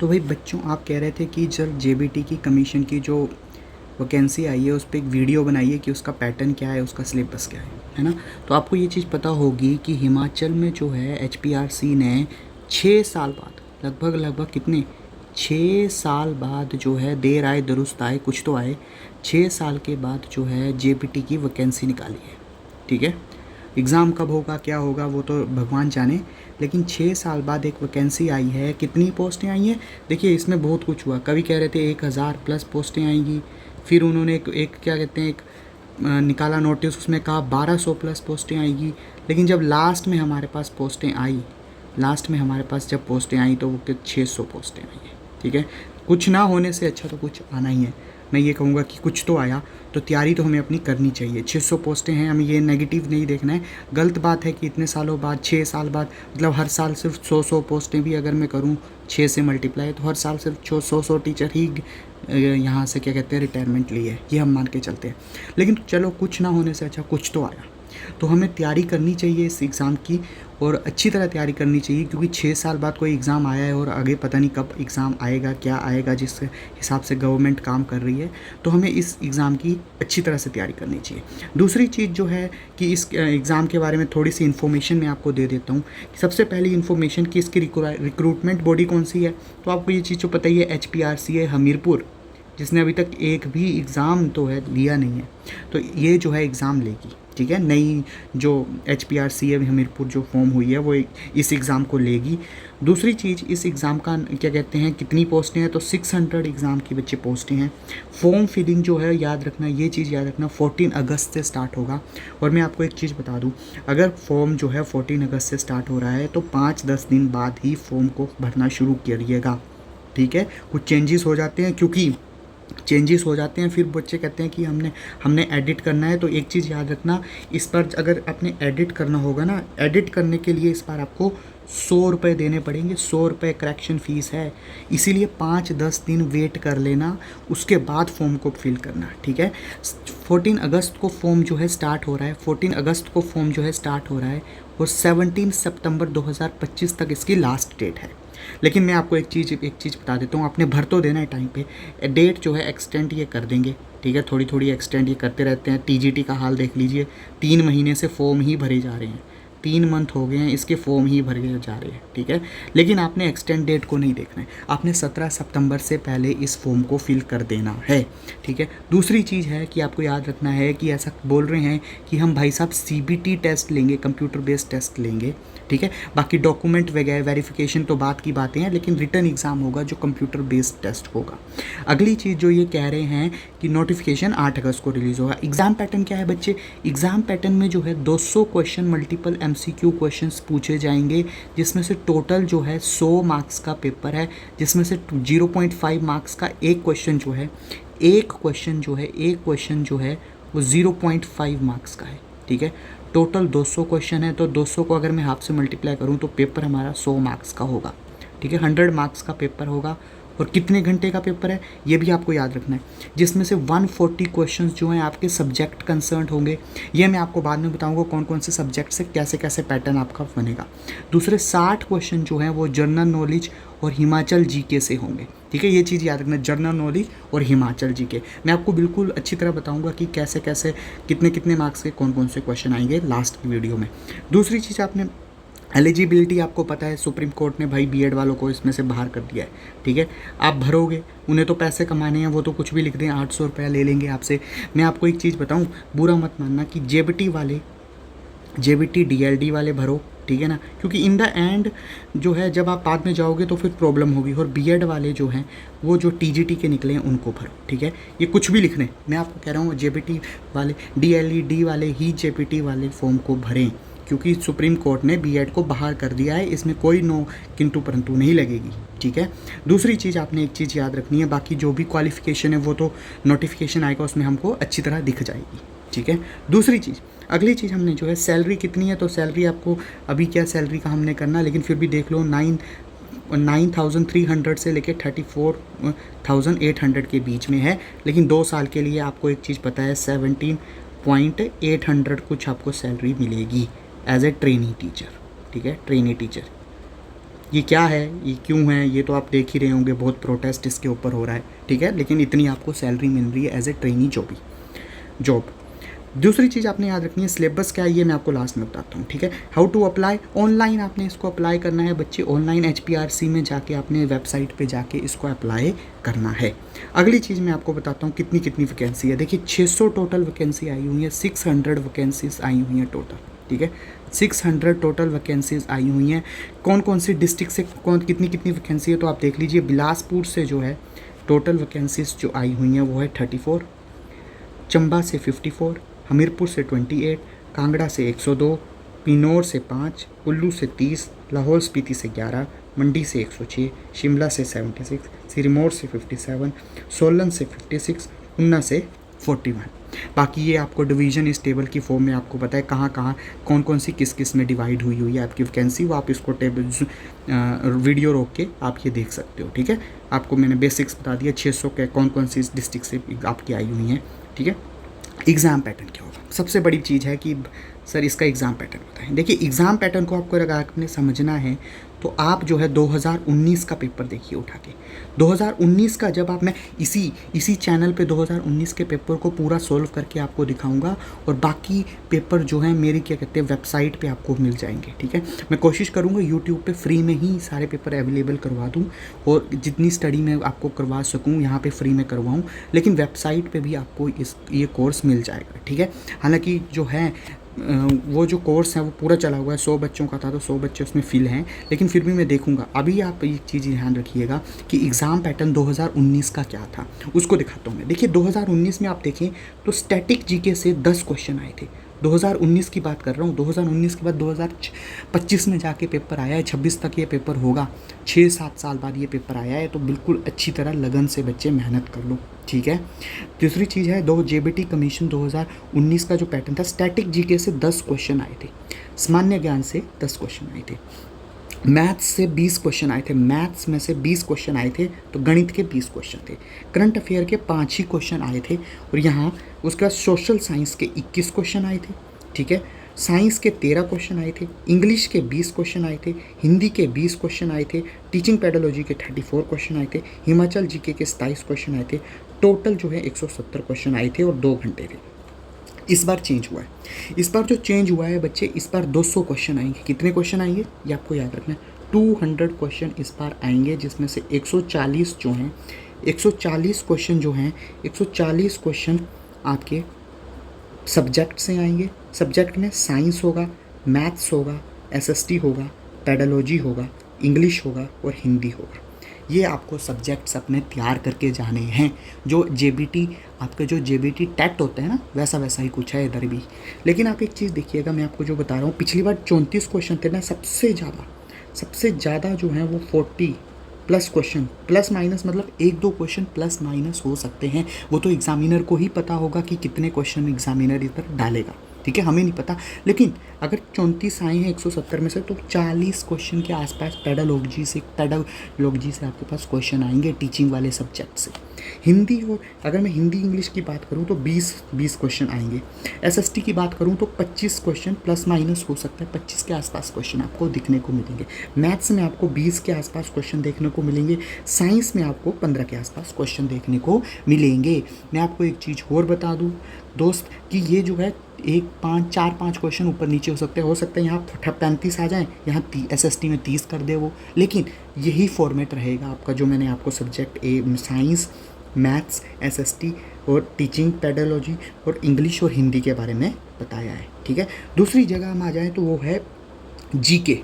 तो भाई बच्चों, आप कह रहे थे कि जब जेबीटी की कमीशन की जो वैकेंसी आई है उस पर एक वीडियो बनाइए कि उसका पैटर्न क्या है, उसका सिलेबस क्या है ना। तो आपको ये चीज़ पता होगी कि हिमाचल में जो है एचपीआरसी ने 6 साल बाद, लगभग कितने, 6 साल बाद जो है, देर आए दुरुस्त आए, कुछ तो आए, 6 साल के बाद जो है जेबीटी की वैकेंसी निकाली है। ठीक है, एग्ज़ाम कब होगा क्या होगा वो तो भगवान जाने, लेकिन 6 साल बाद एक वैकेंसी आई है। कितनी पोस्टें आई हैं देखिए, इसमें बहुत कुछ हुआ। कभी कह रहे थे 1000 प्लस पोस्टें आएंगी, फिर उन्होंने एक क्या कहते हैं, एक निकाला नोटिस, उसमें कहा 1200 प्लस पोस्टें आएगी। लेकिन जब लास्ट में हमारे पास पोस्टें आई, लास्ट में हमारे पास जब पोस्टें आई तो वो 600 पोस्टें आई हैं। ठीक है, कुछ ना होने से अच्छा तो कुछ आना ही है। मैं ये कहूँगा कि कुछ तो आया, तो तैयारी तो हमें अपनी करनी चाहिए। 600 पोस्टें हैं, हमें ये नेगेटिव नहीं देखना है। गलत बात है कि इतने सालों बाद, 6 साल बाद, मतलब हर साल सिर्फ 100 पोस्टें भी अगर मैं करूँ 6 से मल्टीप्लाई, तो हर साल सिर्फ 100 टीचर ही यहाँ से क्या कहते हैं रिटायरमेंट ली है, ये हम मान के चलते हैं। लेकिन चलो, कुछ ना होने से अच्छा कुछ तो आया, तो हमें तैयारी करनी चाहिए इस एग्ज़ाम की, और अच्छी तरह तैयारी करनी चाहिए, क्योंकि 6 साल बाद कोई एग्ज़ाम आया है और आगे पता नहीं कब एग्ज़ाम आएगा, क्या आएगा, जिस हिसाब से गवर्नमेंट काम कर रही है। तो हमें इस एग्ज़ाम की अच्छी तरह से तैयारी करनी चाहिए। दूसरी चीज़ जो है कि इस एग्ज़ाम के बारे में थोड़ी सी इन्फॉर्मेशन मैं आपको दे देता हूँ। सबसे पहली इन्फॉर्मेशन कि इसकी रिक्रूटमेंट बॉडी कौन सी है, तो आपको ये चीज़ तो पता ही है, HPRC है हमीरपुर, जिसने अभी तक एक भी एग्ज़ाम तो है लिया नहीं है, तो ये जो है एग्ज़ाम लेगी। ठीक है, नई जो HPRC है हमीरपुर जो फॉर्म हुई है वो इस एग्ज़ाम को लेगी। दूसरी चीज़, इस एग्ज़ाम का क्या कहते हैं, कितनी पोस्टें हैं, तो 600 एग्ज़ाम की बच्चे पोस्टें हैं। फॉर्म फिलिंग जो है, याद रखना, ये चीज़ याद रखना, 14 अगस्त से स्टार्ट होगा। और मैं आपको एक चीज़ बता दूँ, अगर फॉर्म जो है 14 अगस्त से स्टार्ट हो रहा है तो 5-10 दिन बाद ही फॉर्म को भरना शुरू करिएगा। ठीक है, कुछ चेंजेस हो जाते हैं, क्योंकि चेंजेस हो जाते हैं, फिर बच्चे कहते हैं कि हमने एडिट करना है। तो एक चीज़ याद रखना, इस पर अगर आपने एडिट करना होगा ना, एडिट करने के लिए इस बार आपको 100 रुपये देने पड़ेंगे। 100 रुपये करेक्शन फ़ीस है, इसीलिए 5-10 दिन वेट कर लेना, उसके बाद फॉर्म को फिल करना। ठीक है, 14 अगस्त को फॉर्म जो है स्टार्ट हो रहा है, 14 अगस्त को फॉर्म जो है स्टार्ट हो रहा है, और 17 सितंबर 2025 तक इसकी लास्ट डेट है। लेकिन मैं आपको एक चीज़ बता देता हूँ, आपने भर तो देना है टाइम पे, डेट जो है एक्सटेंड ये कर देंगे। ठीक है, थोड़ी थोड़ी एक्सटेंड ये करते रहते हैं। TGT का हाल देख लीजिए, 3 महीने से फॉर्म ही भरे जा रहे हैं, 3 मंथ हो गए हैं, इसके फॉर्म ही भरे जा रहे हैं। ठीक है, लेकिन आपने एक्सटेंड डेट को नहीं देखना है, आपने 17 सितंबर से पहले इस फॉर्म को फिल कर देना है। ठीक है, दूसरी चीज़ है कि आपको याद रखना है कि ऐसा बोल रहे हैं कि हम भाई साहब CBT टेस्ट लेंगे, कंप्यूटर बेस्ड टेस्ट लेंगे। ठीक है, बाकी डॉक्यूमेंट वगैरह वेरिफिकेशन तो बात की बातें हैं, लेकिन रिटर्न एग्ज़ाम होगा जो कंप्यूटर बेस्ड टेस्ट होगा। अगली चीज़ जो ये कह रहे हैं कि नोटिफिकेशन 8 अगस्त को रिलीज़ होगा। एग्ज़ाम पैटर्न क्या है बच्चे, एग्ज़ाम पैटर्न में जो है 200 क्वेश्चन मल्टीपल MCQ क्वेश्चन्स पूछे जाएंगे, जिसमें से टोटल जो है 100 मार्क्स का पेपर है, जिसमें से 0.5 मार्क्स का एक क्वेश्चन जो है वो 0.5 मार्क्स का है। ठीक है, टोटल 200 क्वेश्चन है, तो 200 को अगर मैं हाफ से मल्टीप्लाई करूँ तो पेपर हमारा 100 मार्क्स का होगा। ठीक है, 100 मार्क्स का पेपर होगा। और कितने घंटे का पेपर है ये भी आपको याद रखना है, जिसमें से 140 क्वेश्चंस जो हैं आपके सब्जेक्ट कंसर्न होंगे। ये मैं आपको बाद में बताऊंगा कौन कौन से सब्जेक्ट से कैसे कैसे पैटर्न आपका बनेगा। दूसरे 60 क्वेश्चन जो हैं वो जनरल नॉलेज और हिमाचल GK से होंगे। ठीक है, ये चीज़ याद रखना, जनरल नॉलेज और हिमाचल GK। मैं आपको बिल्कुल अच्छी तरह बताऊंगा कि कैसे कैसे कितने कितने मार्क्स के कौन कौन से क्वेश्चन आएंगे लास्ट की वीडियो में। दूसरी चीज़, आपने एलिजिबिलिटी आपको पता है, सुप्रीम कोर्ट ने भाई BEd वालों को इसमें से बाहर कर दिया है। ठीक है, आप भरोगे, उन्हें तो पैसे कमाने हैं, वो तो कुछ भी लिख दें, 800 रुपया ले लेंगे आपसे। मैं आपको एक चीज़ बताऊं, बुरा मत मानना कि JBT DLD वाले भरो। ठीक है ना, क्योंकि इन द एंड जो है जब आप बाद में जाओगे तो फिर प्रॉब्लम होगी। और BEd वाले जो हैं वो जो TGT के निकले हैं उनको भरो। ठीक है, ये कुछ भी लिख लें, मैं आपको कह रहा हूँ JBT वाले DLED वाले ही JBT वाले फॉर्म को भरें, क्योंकि सुप्रीम कोर्ट ने BEd को बाहर कर दिया है, इसमें कोई नो किंतु परंतु नहीं लगेगी। ठीक है, दूसरी चीज़ आपने एक चीज़ याद रखनी है, बाकी जो भी क्वालिफिकेशन है वो तो नोटिफिकेशन आएगा उसमें हमको अच्छी तरह दिख जाएगी। ठीक है, दूसरी चीज़, अगली चीज़ हमने जो है सैलरी कितनी है, तो सैलरी आपको अभी क्या सैलरी का हमने करना, लेकिन फिर भी देख लो 9,300 से लेकर 34,800 के बीच में है। लेकिन 2 साल के लिए आपको एक चीज़ पता है, 17,800 कुछ आपको सैलरी मिलेगी एज ए ट्रेनी टीचर। ठीक है, ट्रेनी टीचर। ये क्या है, ये क्यों है, ये तो आप देख ही रहे होंगे, बहुत प्रोटेस्ट इसके ऊपर हो रहा है, ठीक है, लेकिन इतनी आपको सैलरी मिल रही है एज ए ट्रेनी जॉब। दूसरी चीज़ आपने याद रखनी है, सिलेबस क्या है ये मैं आपको लास्ट में बताता हूँ, ठीक है। हाउ टू अप्लाई, ऑनलाइन आपने इसको अप्लाई करना है बच्चे, ऑनलाइन HPRC में जाके आपने वेबसाइट पे जाके इसको अप्लाई करना है। अगली चीज़ मैं आपको बताता हूँ कितनी कितनी वैकेंसी है। देखिए 600 टोटल वैकेंसी आई हुई है, 600 वैकेंसीज आई हुई हैं टोटल, ठीक है, 600 टोटल वैकेंसीज आई हुई हैं। कौन कौन सी डिस्ट्रिक्ट से कौन कितनी कितनी वैकेंसी है तो आप देख लीजिए। बिलासपुर से जो है टोटल वैकेंसीज जो आई हुई हैं वो है 34, चंबा से 54, हमीरपुर से 28, कांगड़ा से 102, पिनौर से 5, कुल्लू से 30, लाहौल स्पीति से 11, मंडी से 106, शिमला से 76, सिरमौर से 57, सोलन से 56, ऊना से 41। बाकी ये आपको डिवीज़न इस टेबल की फॉर्म में आपको पता है कहाँ कहाँ कौन कौन सी किस किस में डिवाइड हुई हुई है आपकी वैकेंसी, वो आप इसको टेबल वीडियो रोक के आप ये देख सकते हो, ठीक है। आपको मैंने बेसिक्स बता दिया 600 के कौन कौन सी डिस्ट्रिक्ट से आपकी आई हुई हैं, ठीक है। एग्ज़ाम पैटर्न क्या होगा, सबसे बड़ी चीज़ है कि सर इसका एग्ज़ाम पैटर्न बताएं। देखिए एग्ज़ाम पैटर्न को आपको अगर आपने समझना है तो आप जो है 2019 का पेपर देखिए उठा के। 2019 का जब आप मैं इसी चैनल पे 2019 के पेपर को पूरा सोल्व करके आपको दिखाऊंगा, और बाकी पेपर जो है मेरी क्या कहते हैं वेबसाइट पे आपको मिल जाएंगे, ठीक है। मैं कोशिश करूँगा यूट्यूब पे फ्री में ही सारे पेपर अवेलेबल करवा दूँ, और जितनी स्टडी मैं आपको करवा सकूँ यहाँ पे फ्री में करवाऊँ, लेकिन वेबसाइट पे भी आपको ये कोर्स मिल जाएगा, ठीक है। हालाँकि जो है वो जो कोर्स है वो पूरा चला हुआ है, 100 बच्चों का था तो 100 बच्चे उसमें फिल हैं, लेकिन फिर भी मैं देखूंगा। अभी आप एक चीज़ ध्यान रखिएगा कि एग्ज़ाम पैटर्न 2019 का क्या था उसको दिखाता हूँ मैं। देखिए 2019 में आप देखें तो स्टैटिक जीके से 10 क्वेश्चन आए थे, 2019 की बात कर रहा हूँ। 2019 के बाद 2025 में जाके पेपर आया है, 26 तक ये पेपर होगा, 6-7 साल बाद ये पेपर आया है, तो बिल्कुल अच्छी तरह लगन से बच्चे मेहनत कर लो, ठीक है। दूसरी चीज़ है JBT कमीशन 2019 का जो पैटर्न था, स्टैटिक जीके से 10 क्वेश्चन आए थे, सामान्य ज्ञान से 10 क्वेश्चन आए थे, मैथ्स से 20 क्वेश्चन आए थे, मैथ्स में से 20 क्वेश्चन आए थे, तो गणित के 20 क्वेश्चन थे, करंट अफेयर के 5 ही क्वेश्चन आए थे, और यहाँ उसके बाद सोशल साइंस के 21 क्वेश्चन आए थे, ठीक है, साइंस के 13 क्वेश्चन आए थे, इंग्लिश के 20 क्वेश्चन आए थे, हिंदी के 20 क्वेश्चन आए थे, टीचिंग पेडोलॉजी के 34 क्वेश्चन आए थे, हिमाचल जीके के 27 क्वेश्चन आए थे, टोटल जो है 170 क्वेश्चन आए थे और 2 घंटे थे। इस बार चेंज हुआ है, इस बार जो चेंज हुआ है बच्चे, इस बार 200 क्वेश्चन आएंगे। कितने क्वेश्चन आएंगे ये आपको याद रखना है, 200 क्वेश्चन इस बार आएंगे, जिसमें से 140 जो हैं 140 क्वेश्चन जो हैं 140 क्वेश्चन आपके सब्जेक्ट से आएंगे। सब्जेक्ट में साइंस होगा, मैथ्स होगा, SST होगा, पेडोलॉजी होगा, इंग्लिश होगा और हिंदी होगा। ये आपको सब्जेक्ट्स अपने तैयार करके जाने हैं। जो JBT आपके जो JBT टेट होते हैं ना, वैसा वैसा ही कुछ है इधर भी। लेकिन आप एक चीज़ देखिएगा, मैं आपको जो बता रहा हूँ, पिछली बार 34 क्वेश्चन थे ना, सबसे ज़्यादा जो है वो 40 प्लस क्वेश्चन, प्लस माइनस मतलब 1-2 क्वेश्चन प्लस माइनस हो सकते हैं, वो तो एग्जामिनर को ही पता होगा कि कितने क्वेश्चन एग्जामिनर इधर डालेगा, ठीक है, हमें नहीं पता। लेकिन अगर 34 आए हैं 170 में से, तो 40 क्वेश्चन के आसपास पेडोलॉजी से आपके पास क्वेश्चन आएंगे, टीचिंग वाले सब्जेक्ट से। हिंदी, और अगर मैं हिंदी इंग्लिश की बात करूं तो 20 क्वेश्चन आएंगे। SST की बात करूं तो 25 क्वेश्चन प्लस माइनस हो सकता है, 25 के आसपास क्वेश्चन आपको दिखने को मिलेंगे। मैथ्स में आपको 20 के आसपास क्वेश्चन देखने को मिलेंगे। साइंस में आपको 15 के आसपास क्वेश्चन देखने को मिलेंगे। मैं आपको एक चीज़ और बता दूँ दोस्त कि ये जो है 4-5 क्वेश्चन ऊपर नीचे हो सकते हैं यहाँ 35 आ जाएँ, यहाँ SST में 30 कर दे वो, लेकिन यही फॉर्मेट रहेगा आपका जो मैंने आपको सब्जेक्ट साइंस, मैथ्स, SST और टीचिंग पेडोलॉजी और इंग्लिश और हिंदी के बारे में बताया है, ठीक है। दूसरी जगह हम आ जाएँ तो वो है GK।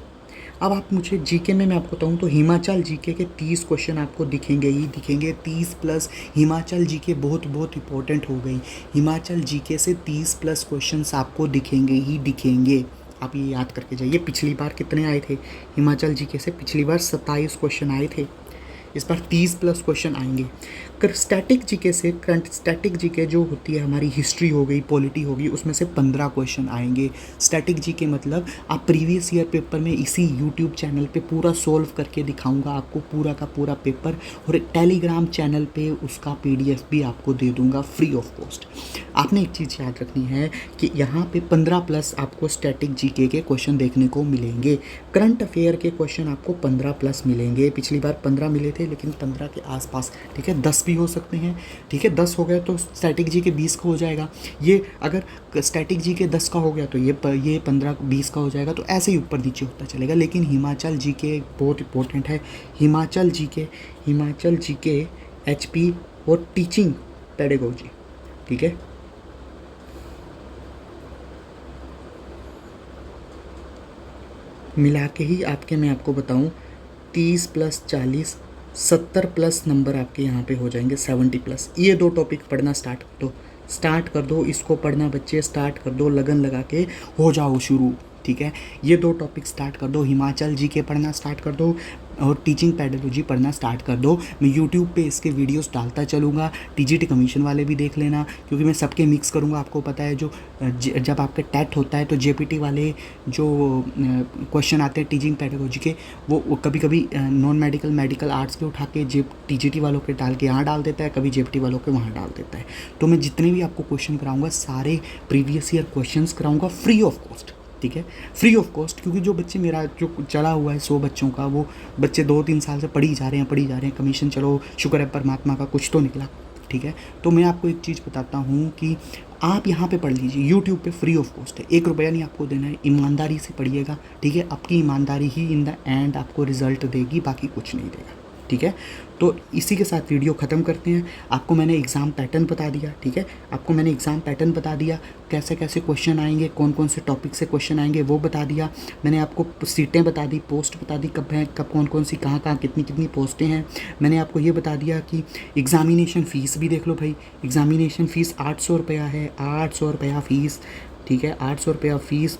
अब आप मुझे GK में मैं आपको बताऊँ तो हिमाचल GK के 30 क्वेश्चन आपको दिखेंगे ही दिखेंगे, 30 प्लस। हिमाचल GK बहुत इंपॉर्टेंट हो गई, हिमाचल GK से 30 प्लस क्वेश्चंस आपको दिखेंगे ही दिखेंगे। आप ये याद करके जाइए। पिछली बार कितने आए थे हिमाचल GK से? पिछली बार 27 क्वेश्चन आए थे। इस बार 30 प्लस क्वेश्चन आएंगे। कर स्टैटिक जीके से, करंट स्टैटिक जीके जो होती है हमारी हिस्ट्री हो गई, पॉलिटी हो गई, उसमें से 15 क्वेश्चन आएंगे। स्टैटिक जीके मतलब आप प्रीवियस ईयर पेपर में इसी यूट्यूब चैनल पे पूरा सोल्व करके दिखाऊंगा आपको, पूरा का पूरा पेपर, और एक टेलीग्राम चैनल पे उसका PDF भी आपको दे दूंगा फ्री ऑफ कॉस्ट। आपने एक चीज़ याद रखनी है कि यहाँ पे 15 प्लस आपको स्टैटिक जीके के क्वेश्चन देखने को मिलेंगे। करंट अफेयर के क्वेश्चन आपको 15 प्लस मिलेंगे। पिछली बार 15 मिले थे, लेकिन 15 के आसपास, ठीक है, 10 भी हो सकते हैं, ठीक है, 10 हो गए तो स्टैटिक जीके 20 का हो जाएगा। ये अगर स्टैटिक जीके 10 का हो गया तो ये 15-20 का हो जाएगा, तो ऐसे ही ऊपर नीचे होता चलेगा। लेकिन हिमाचल जीके बहुत इंपॉर्टेंट है। हिमाचल जीके HP और टीचिंग पेडागोजी, ठीक है। मिला के ही आपके, मैं आपको बताऊं, 30 प्लस 40, 70 प्लस नंबर आपके यहाँ पे हो जाएंगे, 70 प्लस। ये 2 टॉपिक पढ़ना स्टार्ट कर दो, इसको पढ़ना बच्चे स्टार्ट कर दो, लगन लगा के हो जाओ शुरू, ठीक है। ये 2 टॉपिक स्टार्ट कर दो, हिमाचल जीके पढ़ना स्टार्ट कर दो और टीचिंग पेडागोजी पढ़ना स्टार्ट कर दो। मैं यूट्यूब पे इसके वीडियोस डालता चलूँगा, TGT कमीशन वाले भी देख लेना, क्योंकि मैं सबके मिक्स करूँगा। आपको पता है जो जब आपका टेट होता है तो JPT वाले जो क्वेश्चन आते हैं टीचिंग पेडागोजी के, वो कभी कभी नॉन मेडिकल आर्ट्स के उठा के TGT वालों के डाल के यहाँ डाल देता है, कभी JPT वालों के वहाँ डाल देता है। तो मैं जितने भी आपको क्वेश्चन कराऊँगा सारे प्रीवियस ईयर क्वेश्चन कराऊँगा फ्री ऑफ कॉस्ट, ठीक है, फ्री ऑफ कॉस्ट। क्योंकि जो बच्चे, मेरा जो चला हुआ है 100 बच्चों का, वो बच्चे 2-3 साल से पढ़ी जा रहे हैं कमीशन। चलो शुक्र है परमात्मा का, कुछ तो निकला, ठीक है। तो मैं आपको एक चीज़ बताता हूँ कि आप यहाँ पे पढ़ लीजिए, यूट्यूब पे फ्री ऑफ कॉस्ट है, 1 रुपया नहीं आपको देना है, ईमानदारी से पढ़िएगा, ठीक है। आपकी ईमानदारी ही इन द एंड आपको रिजल्ट देगी, बाकी कुछ नहीं देगा, ठीक है। तो इसी के साथ वीडियो ख़त्म करते हैं। आपको मैंने एग्ज़ाम पैटर्न बता दिया, ठीक है, आपको मैंने एग्ज़ाम पैटर्न बता दिया, कैसे कैसे क्वेश्चन आएंगे, कौन कौन से टॉपिक से क्वेश्चन आएंगे वो बता दिया। मैंने आपको सीटें बता दी, पोस्ट बता दी, कब हैं, कब कौन कौन सी, कहाँ कहाँ कितनी पोस्टें हैं। मैंने आपको ये बता दिया कि एग्ज़ामिनेशन फ़ीस भी देख लो भाई, एग्ज़ामिनेशन फ़ीस 800 रुपया है, 800 रुपया फ़ीस, ठीक है, 800 रुपया फ़ीस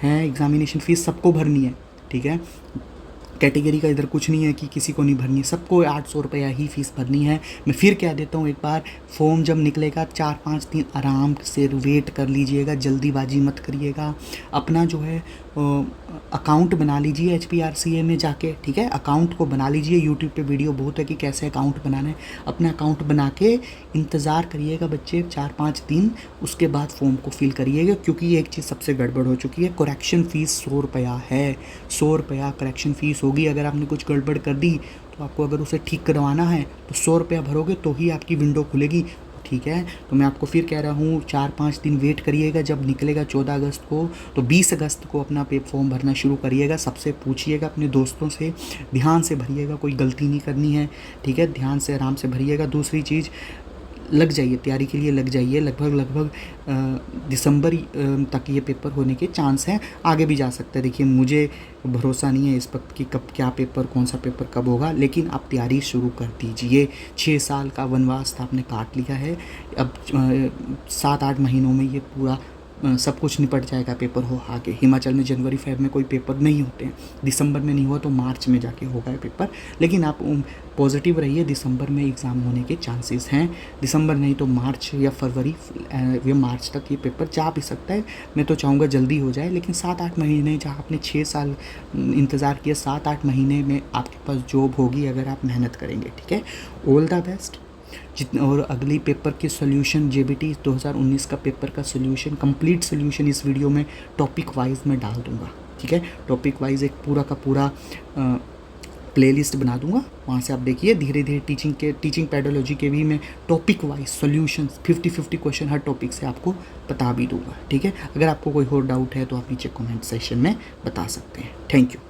है। एग्ज़ामिनेशन फ़ीस सबको भरनी है, ठीक है, कैटेगरी का इधर कुछ नहीं है कि किसी को नहीं भरनी है, सबको 800 रुपया ही फ़ीस भरनी है। मैं फिर कह देता हूँ एक बार, फॉर्म जब निकलेगा 4-5 दिन आराम से वेट कर लीजिएगा, जल्दीबाजी मत करिएगा। अपना जो है अकाउंट बना लीजिए HPRCA में जाके, ठीक है, अकाउंट को बना लीजिए। यूट्यूब पे वीडियो बहुत है कि कैसे अकाउंट बनाना है। अपना अकाउंट बना के इंतज़ार करिएगा बच्चे 4-5 दिन, उसके बाद फॉर्म को फिल करिएगा। क्योंकि एक चीज़ सबसे गड़बड़ हो चुकी है, करेक्शन फ़ीस 100 रुपया है, 100 रुपया करेक्शन फ़ीस होगी। अगर आपने कुछ गड़बड़ कर दी तो आपको अगर उसे ठीक करवाना है तो 100 रुपया भरोगे तो ही आपकी विंडो खुलेगी, ठीक है। तो मैं आपको फिर कह रहा हूँ 4-5 दिन वेट करिएगा। जब निकलेगा 14 अगस्त को, तो 20 अगस्त को अपना फॉर्म भरना शुरू करिएगा। सबसे पूछिएगा, अपने दोस्तों से, ध्यान से भरिएगा, कोई गलती नहीं करनी है, ठीक है, ध्यान से आराम से भरिएगा। दूसरी चीज़, लग जाइए तैयारी के लिए, लग जाइए। लगभग दिसंबर तक ये पेपर होने के चांस हैं, आगे भी जा सकता है। देखिए मुझे भरोसा नहीं है इस वक्त कि कब क्या पेपर, कौन सा पेपर कब होगा, लेकिन आप तैयारी शुरू कर दीजिए। 6 साल का वनवास आपने काट लिया है, अब 7-8 महीनों में ये पूरा सब कुछ निपट जाएगा, पेपर हो आगे। हिमाचल में जनवरी-फेब में कोई पेपर नहीं होते हैं, दिसंबर में नहीं हुआ तो मार्च में जाके होगा ये पेपर। लेकिन आप पॉजिटिव रहिए, दिसंबर में एग्ज़ाम होने के चांसेस हैं। दिसंबर नहीं तो मार्च या फरवरी या मार्च तक ये पेपर जा भी सकता है। मैं तो चाहूँगा जल्दी हो जाए, लेकिन 7-8 महीने, जहाँ आपने 6 साल इंतज़ार किया, 7-8 महीने में आपके पास जॉब होगी अगर आप मेहनत करेंगे, ठीक है। All the best. और अगली पेपर के सॉल्यूशन, JBT 2019 का पेपर का सॉल्यूशन, कंप्लीट सॉल्यूशन इस वीडियो में टॉपिक वाइज मैं डाल दूंगा, ठीक है। टॉपिक वाइज एक पूरा का पूरा प्लेलिस्ट बना दूंगा, वहाँ से आप देखिए। धीरे धीरे टीचिंग पेडागोजी के भी मैं टॉपिक वाइज सॉल्यूशन 50-50 क्वेश्चन हर टॉपिक से आपको बता भी दूंगा, ठीक है। अगर आपको कोई और डाउट है तो आप नीचे कमेंट सेक्शन में बता सकते हैं। Thank you.